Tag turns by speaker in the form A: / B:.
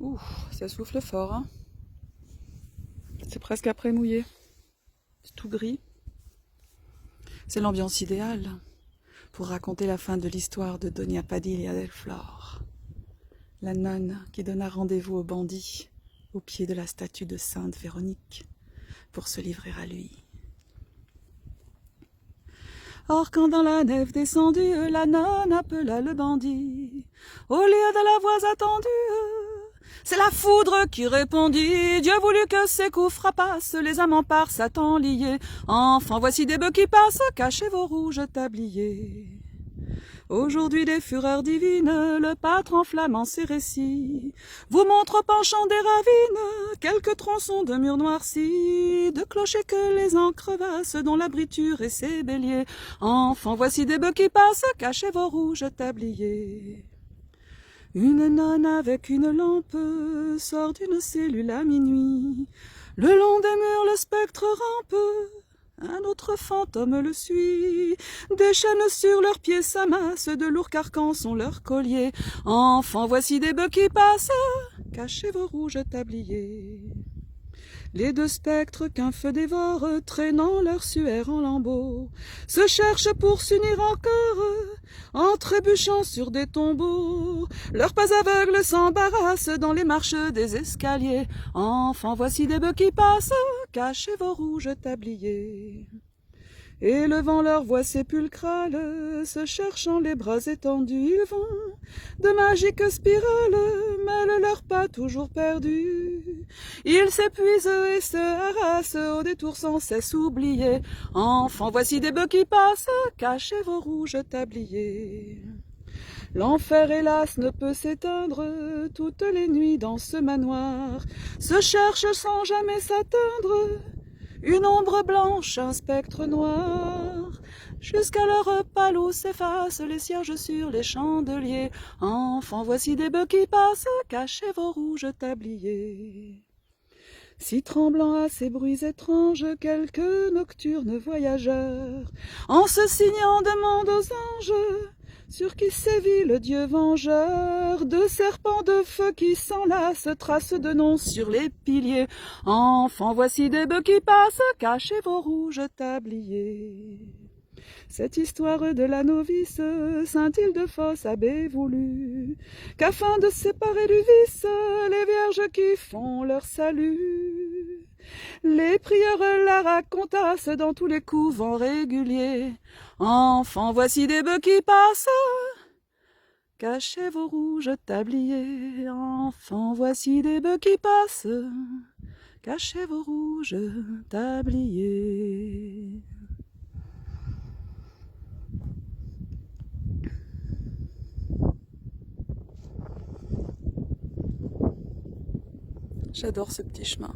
A: Ouh, ça souffle fort, hein. C'est presque après mouillé. C'est tout gris. C'est l'ambiance idéale pour raconter la fin de l'histoire de Doña Padilla del Flor, la nonne qui donna rendez-vous aux bandits au pied de la statue de Sainte Véronique pour se livrer à lui. Or quand dans la nef descendue, la nonne appela le bandit, au lieu de la voix attendue, c'est la foudre qui répondit. Dieu voulut que ces coups frappassent les amants par Satan liés. Enfants, voici des bœufs qui passent, cachez vos rouges tabliers. Aujourd'hui des fureurs divines, le patron flamant ses récits vous montre au penchant des ravines quelques tronçons de murs noircis, de clochers que les ans crevassent, dont l'abriture et ses béliers. Enfants, voici des bœufs qui passent, cachez vos rouges tabliers. Une nonne avec une lampe sort d'une cellule à minuit. Le long des murs le spectre rampe, un autre fantôme le suit. Des chaînes sur leurs pieds s'amassent, de lourds carcans sont leurs colliers. Enfants, voici des bœufs qui passent, cachez vos rouges tabliers. Les deux spectres qu'un feu dévore, traînant leur suaire en lambeaux, se cherchent pour s'unir encore, en trébuchant sur des tombeaux. Leurs pas aveugles s'embarrassent dans les marches des escaliers. Enfants, voici des bœufs qui passent, cachez vos rouges tabliers. Élevant leur voix sépulcrale, se cherchant les bras étendus, ils vont de magiques spirales, mêlent leurs pas toujours perdus. Ils s'épuisent et se harassent au détour sans cesse oublié. Enfants, voici des bœufs qui passent, cachez vos rouges tabliers. L'enfer, hélas, ne peut s'éteindre, toutes les nuits dans ce manoir se cherche sans jamais s'atteindre une ombre blanche, un spectre noir, jusqu'à leur pâle s'effacent les cierges sur les chandeliers. Enfants, voici des bœufs qui passent, cachez vos rouges tabliers. Si tremblant à ces bruits étranges, quelques nocturnes voyageurs, en se signant, demandent aux anges sur qui sévit le Dieu vengeur. De serpents de feu qui s'enlacent, traces de noms sur les piliers. Enfants, voici des bœufs qui passent, cachez vos rouges tabliers. Cette histoire de la novice, saint Ildefonse avait voulu qu'afin de séparer du vice les vierges qui font leur salut, les prieurs la racontassent dans tous les couvents réguliers. Enfants, voici des bœufs qui passent, cachez vos rouges tabliers. Enfants, voici des bœufs qui passent, cachez vos rouges tabliers. J'adore ce petit chemin.